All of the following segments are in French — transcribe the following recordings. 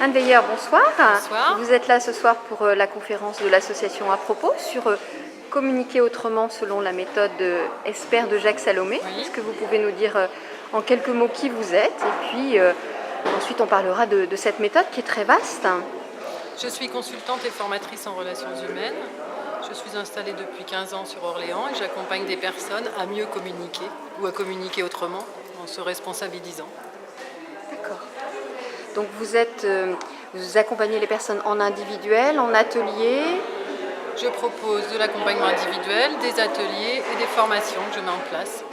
Anne Weyer, bonsoir. Bonsoir. Vous êtes là ce soir pour la conférence de l'association À propos sur communiquer autrement selon la méthode ESPER de Jacques Salomé. Oui. Est-ce que vous pouvez nous dire en quelques mots qui vous êtes? Et puis ensuite on parlera de cette méthode qui est très vaste. Je suis consultante et formatrice en relations humaines. Je suis installée depuis 15 ans sur Orléans et j'accompagne des personnes à mieux communiquer ou à communiquer autrement en se responsabilisant. D'accord. Donc vous accompagnez les personnes en individuel, en atelier? Je propose de l'accompagnement individuel, des ateliers et des formations que je mets en place.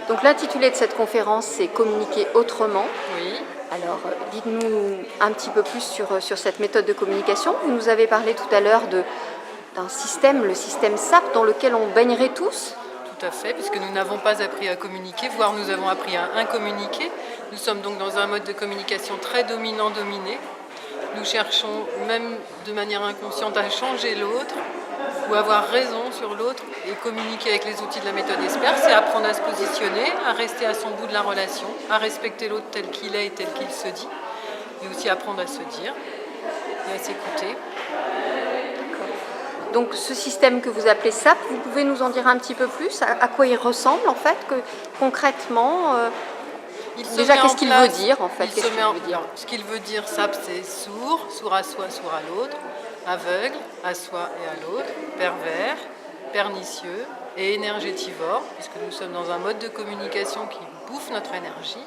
Donc l'intitulé de cette conférence, c'est Communiquer autrement. Oui. Alors dites-nous un petit peu plus sur cette méthode de communication. Vous nous avez parlé tout à l'heure d'un système, le système SAP, dans lequel on baignerait tous. Tout à fait, puisque nous n'avons pas appris à communiquer, voire nous avons appris à incommuniquer. Nous sommes donc dans un mode de communication très dominant-dominé. Nous cherchons, même de manière inconsciente, à changer l'autre ou avoir raison sur l'autre, et communiquer avec les outils de la méthode ESPER, c'est apprendre à se positionner, à rester à son bout de la relation, à respecter l'autre tel qu'il est et tel qu'il se dit, et aussi apprendre à se dire et à s'écouter. Donc ce système que vous appelez SAP, vous pouvez nous en dire un petit peu plus à quoi il ressemble en fait, concrètement déjà qu'est-ce qu'il veut dire en fait? Ce qu'il veut dire, SAP, c'est sourd à soi, sourd à l'autre, aveugle à soi et à l'autre, pervers, pernicieux et énergétivore, puisque nous sommes dans un mode de communication qui bouffe notre énergie,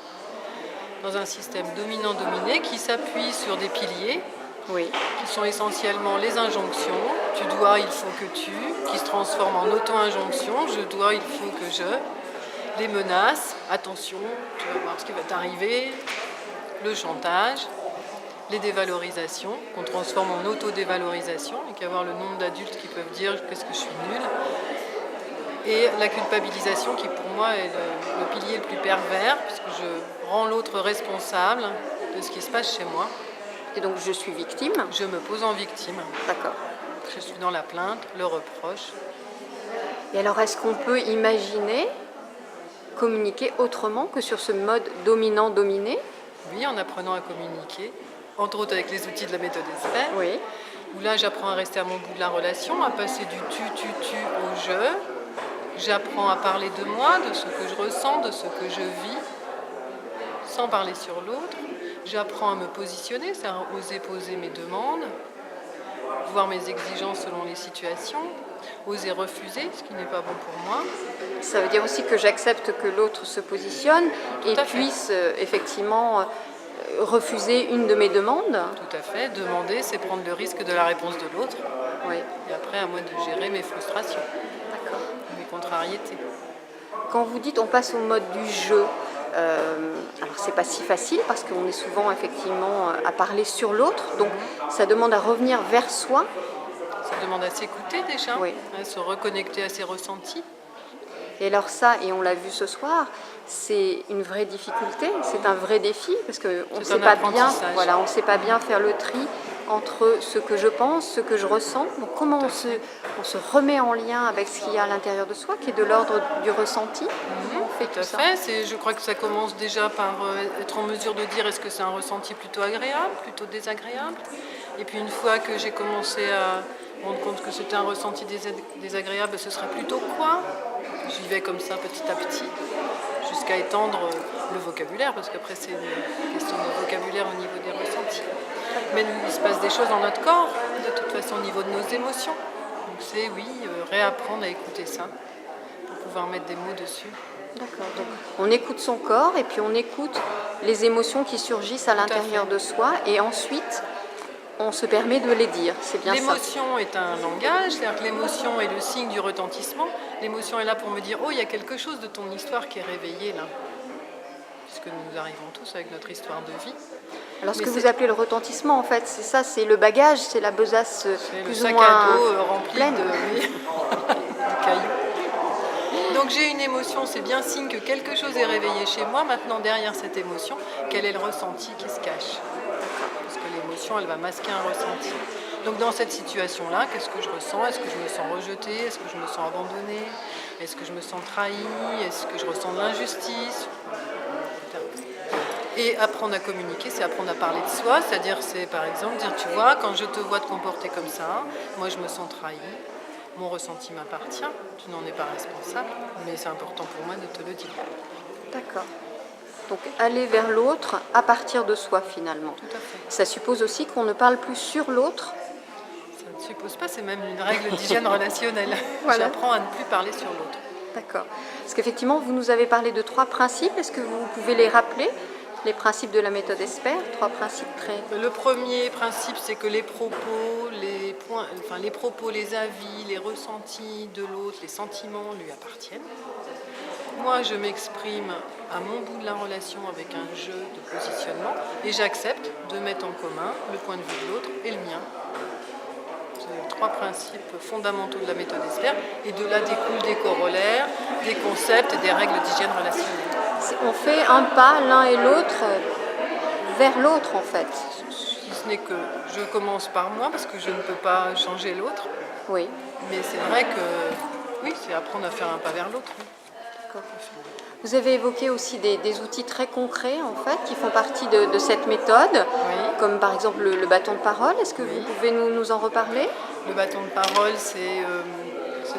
dans un système dominant-dominé qui s'appuie sur des piliers. Oui. Qui sont essentiellement les injonctions, tu dois, il faut que tu, qui se transforment en auto-injonction, je dois, il faut que je, les menaces, attention, tu vas voir ce qui va t'arriver, le chantage, les dévalorisations, qu'on transforme en auto-dévalorisation, et qu'à voir le nombre d'adultes qui peuvent dire qu'est-ce que je suis nul, et la culpabilisation qui pour moi est le pilier le plus pervers, puisque je rends l'autre responsable de ce qui se passe chez moi. Et donc je suis victime? Je me pose en victime. D'accord. Je suis dans la plainte, le reproche. Et alors est-ce qu'on peut imaginer communiquer autrement que sur ce mode dominant-dominé? Oui, en apprenant à communiquer, entre autres avec les outils de la méthode ESPER. Oui. Où là j'apprends à rester à mon bout de la relation, à passer du tu au je. J'apprends à parler de moi, de ce que je ressens, de ce que je vis, sans parler sur l'autre. J'apprends à me positionner, c'est-à-dire oser poser mes demandes, voir mes exigences selon les situations, oser refuser ce qui n'est pas bon pour moi. Ça veut dire aussi que j'accepte que l'autre se positionne et puisse effectivement refuser une de mes demandes. Tout à fait. Demander, c'est prendre le risque de la réponse de l'autre. Oui. Et après, à moi de gérer mes frustrations, mes contrariétés. Quand vous dites on passe au mode du jeu, alors c'est pas si facile parce qu'on est souvent effectivement à parler sur l'autre, donc ça demande à revenir vers soi. Ça demande à s'écouter déjà, oui. À se reconnecter à ses ressentis. Et alors ça, et on l'a vu ce soir, c'est une vraie difficulté, c'est un vrai défi parce qu'on ne sait pas bien, voilà, on sait pas bien faire le tri entre ce que je pense, ce que je ressens. Donc comment on se remet en lien avec ce qu'il y a à l'intérieur de soi, qui est de l'ordre du ressenti. On fait tout ça. Je crois que ça commence déjà par être en mesure de dire est-ce que c'est un ressenti plutôt agréable, plutôt désagréable. Et puis une fois que j'ai commencé à me rendre compte que c'était un ressenti désagréable, ce serait plutôt quoi? J'y vais comme ça petit à petit, jusqu'à étendre le vocabulaire, parce qu'après c'est une question de vocabulaire au niveau des ressentis. Mais il se passe des choses dans notre corps, de toute façon au niveau de nos émotions. Donc c'est réapprendre à écouter ça, pour pouvoir mettre des mots dessus. D'accord, donc on écoute son corps et puis on écoute les émotions qui surgissent à l'intérieur de soi et ensuite on se permet de les dire, c'est bien ça. L'émotion est un langage, c'est-à-dire que l'émotion est le signe du retentissement. L'émotion est là pour me dire « Oh, il y a quelque chose de ton histoire qui est réveillé là ». Puisque nous arrivons tous avec notre histoire de vie. Alors ce que vous appelez le retentissement, en fait, c'est ça, c'est le bagage, c'est la besace plus ou moins le sac à dos rempli pleine. de cailloux. Donc j'ai une émotion, c'est bien signe que quelque chose est réveillé chez moi. Maintenant, derrière cette émotion, quel est le ressenti qui se cache? Parce que l'émotion, elle va masquer un ressenti. Donc dans cette situation-là, qu'est-ce que je ressens? Est-ce que je me sens rejetée? Est-ce que je me sens abandonnée? Est-ce que je me sens trahie? Est-ce que je ressens de l'injustice? Et apprendre à communiquer, c'est apprendre à parler de soi, c'est-à-dire, c'est par exemple dire, tu vois, quand je te vois te comporter comme ça, moi je me sens trahi, mon ressenti m'appartient, tu n'en es pas responsable, mais c'est important pour moi de te le dire. D'accord. Donc aller vers l'autre à partir de soi finalement. Tout à fait. Ça suppose aussi qu'on ne parle plus sur l'autre. Ça ne suppose pas, c'est même une règle d'hygiène relationnelle. Voilà. J'apprends à ne plus parler sur l'autre. D'accord. Parce qu'effectivement, vous nous avez parlé de 3 principes. Est-ce que vous pouvez les rappeler? Les principes de la méthode ESPER, 3 principes très... Le premier principe, c'est que les propos, les avis, les ressentis de l'autre, les sentiments lui appartiennent. Moi, je m'exprime à mon bout de la relation avec un jeu de positionnement et j'accepte de mettre en commun le point de vue de l'autre et le mien. C'est les 3 principes fondamentaux de la méthode ESPER et de là découlent des corollaires, des concepts et des règles d'hygiène relationnelle. On fait un pas l'un et l'autre vers l'autre en fait. Si ce n'est que je commence par moi parce que je ne peux pas changer l'autre. Oui. Mais c'est vrai que oui, c'est apprendre à faire un pas vers l'autre. D'accord. Vous avez évoqué aussi des outils très concrets en fait qui font partie de cette méthode, Oui. comme par exemple le bâton de parole. Est-ce que vous pouvez nous en reparler? Le bâton de parole, c'est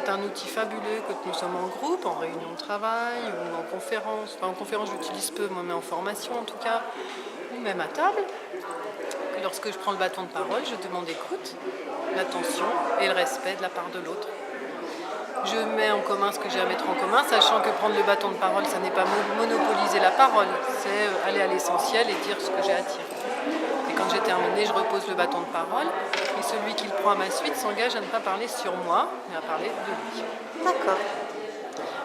un outil fabuleux quand nous sommes en groupe, en réunion de travail ou en conférence. Enfin, en conférence, j'utilise peu, moi, mais en formation en tout cas, ou même à table. Lorsque je prends le bâton de parole, je demande écoute, l'attention et le respect de la part de l'autre. Je mets en commun ce que j'ai à mettre en commun, sachant que prendre le bâton de parole, ça n'est pas monopoliser la parole, c'est aller à l'essentiel et dire ce que j'ai à dire. Et quand j'ai terminé, je repose le bâton de parole et celui qui le prend à ma suite s'engage à ne pas parler sur moi, mais à parler de lui. D'accord.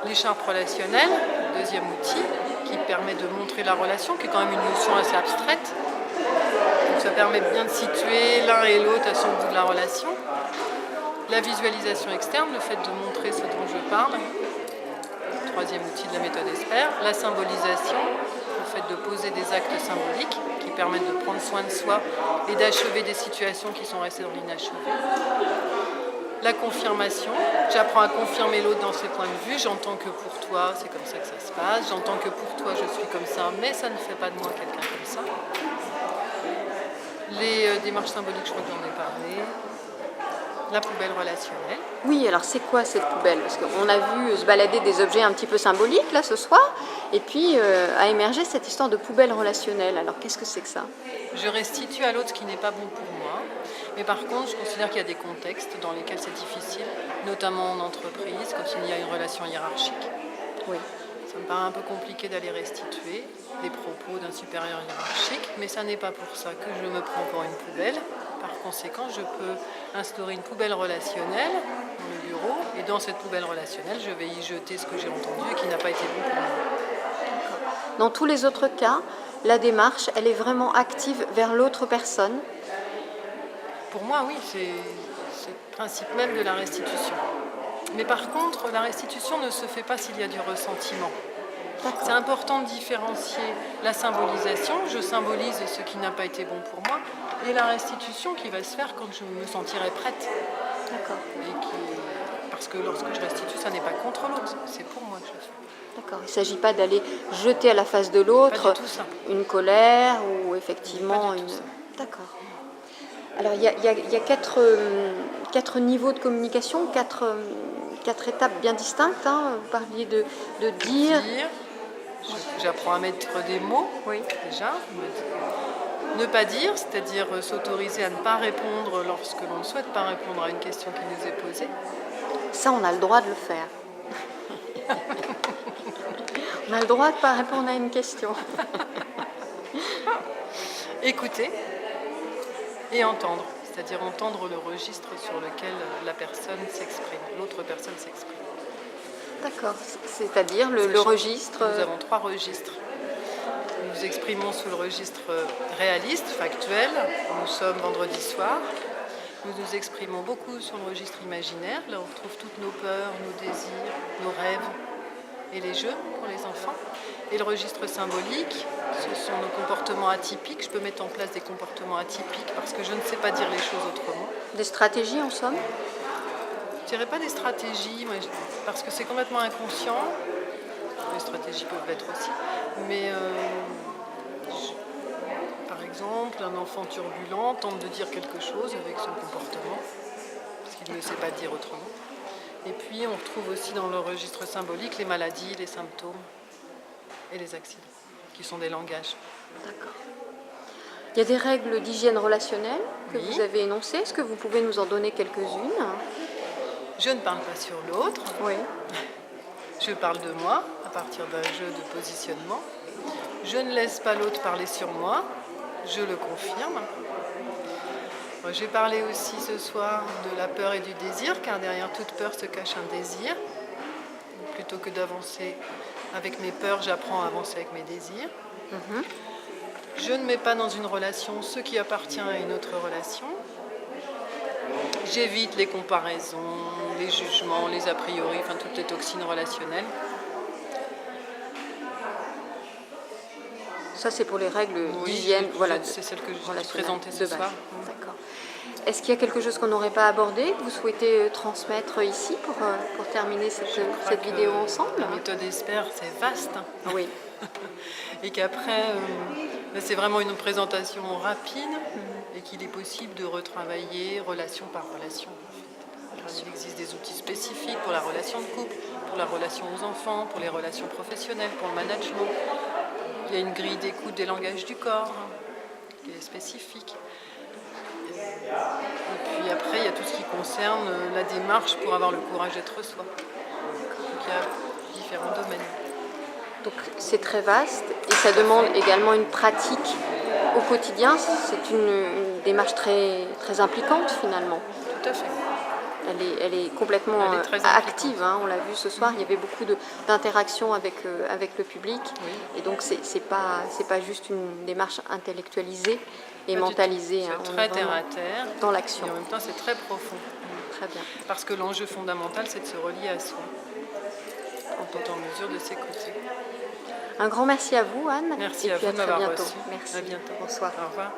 L'écharpe relationnelle, le deuxième outil, qui permet de montrer la relation, qui est quand même une notion assez abstraite. Donc ça permet bien de situer l'un et l'autre à son bout de la relation. La visualisation externe, le fait de montrer ce dont je parle, troisième outil de la méthode ESPER. La symbolisation, le fait de poser des actes symboliques qui permettent de prendre soin de soi et d'achever des situations qui sont restées dans l'inachevé. La confirmation, j'apprends à confirmer l'autre dans ses points de vue, j'entends que pour toi c'est comme ça que ça se passe, j'entends que pour toi je suis comme ça, mais ça ne fait pas de moi quelqu'un comme ça. Les démarches symboliques, je crois que j'en ai parlé. La poubelle relationnelle. Oui, alors c'est quoi cette poubelle? Parce qu'on a vu se balader des objets un petit peu symboliques là ce soir, et puis a émergé cette histoire de poubelle relationnelle. Alors qu'est-ce que c'est que ça? Je restitue à l'autre ce qui n'est pas bon pour moi, mais par contre je considère qu'il y a des contextes dans lesquels c'est difficile, notamment en entreprise, quand il y a une relation hiérarchique. Oui. Ça me paraît un peu compliqué d'aller restituer des propos d'un supérieur hiérarchique, mais ça n'est pas pour ça que je me prends pour une poubelle. Par conséquent, je peux instaurer une poubelle relationnelle dans le bureau, et dans cette poubelle relationnelle, je vais y jeter ce que j'ai entendu et qui n'a pas été bon pour moi. Dans tous les autres cas, la démarche, elle est vraiment active vers l'autre personne. Pour moi, oui, c'est le principe même de la restitution. Mais par contre, la restitution ne se fait pas s'il y a du ressentiment. C'est important de différencier la symbolisation, je symbolise ce qui n'a pas été bon pour moi, et la restitution qui va se faire quand je me sentirai prête. D'accord. Parce que lorsque je restitue, ça n'est pas contre l'autre, c'est pour moi que je le fais. D'accord. Il ne s'agit pas d'aller jeter à la face de l'autre une colère ou effectivement une... D'accord. Alors il y a 4 niveaux de communication, 4 étapes bien distinctes. Hein. Vous parliez de dire. J'apprends à mettre des mots, oui. Déjà. Ne pas dire, c'est-à-dire s'autoriser à ne pas répondre lorsque l'on ne souhaite pas répondre à une question qui nous est posée. Ça, on a le droit de le faire. On a le droit de ne pas répondre à une question. Écouter et entendre, c'est-à-dire entendre le registre sur lequel la personne s'exprime, l'autre personne s'exprime. D'accord, c'est-à-dire le registre... Nous avons 3 registres. Nous exprimons sous le registre réaliste, factuel. Nous sommes vendredi soir. Nous nous exprimons beaucoup sur le registre imaginaire. Là, on retrouve toutes nos peurs, nos désirs, nos rêves et les jeux pour les enfants. Et le registre symbolique, ce sont nos comportements atypiques. Je peux mettre en place des comportements atypiques parce que je ne sais pas dire les choses autrement. Des stratégies, en somme? Je ne dirais pas des stratégies, parce que c'est complètement inconscient. Les stratégies peuvent l'être aussi. Mais exemple, un enfant turbulent tente de dire quelque chose avec son comportement, parce qu'il ne sait pas dire autrement. Et puis on retrouve aussi dans le registre symbolique les maladies, les symptômes et les accidents, qui sont des langages. D'accord. Il y a des règles d'hygiène relationnelle que Oui. vous avez énoncées. Est-ce que vous pouvez nous en donner quelques-unes? Je ne parle pas sur l'autre. Oui. Je parle de moi à partir d'un jeu de positionnement. Je ne laisse pas l'autre parler sur moi. Je le confirme. J'ai parlé aussi ce soir de la peur et du désir, car derrière toute peur se cache un désir. Plutôt que d'avancer avec mes peurs, j'apprends à avancer avec mes désirs. Je ne mets pas dans une relation ce qui appartient à une autre relation. J'évite les comparaisons, les jugements, les a priori, enfin toutes les toxines relationnelles. Ça, c'est pour les règles d'hygiène. Voilà, c'est celle que je présentais ce soir. D'accord. Est-ce qu'il y a quelque chose qu'on n'aurait pas abordé, que vous souhaitez transmettre ici pour terminer cette vidéo ensemble? La méthode ESPER, c'est vaste. Oui. Et qu'après, c'est vraiment une présentation rapide et qu'il est possible de retravailler relation par relation. Il existe des outils spécifiques pour la relation de couple, pour la relation aux enfants, pour les relations professionnelles, pour le management. Il y a une grille d'écoute des langages du corps qui est spécifique. Et puis après, il y a tout ce qui concerne la démarche pour avoir le courage d'être soi. Donc il y a différents domaines. Donc c'est très vaste et ça demande également une pratique au quotidien. C'est une démarche très, très impliquante finalement. Tout à fait. Elle est complètement active, hein, on l'a vu ce soir, il y avait beaucoup d'interactions avec le public. Oui. Et donc c'est pas juste une démarche intellectualisée et mentalisée. C'est très terre à terre. Dans l'action. Et en même temps c'est très profond. Très bien. Parce que l'enjeu fondamental c'est de se relier à soi, en étant en mesure de s'écouter. Un grand merci à vous, Anne. Merci et à puis vous de m'avoir très bientôt. reçu. Merci. À bientôt. Bonsoir. Au revoir.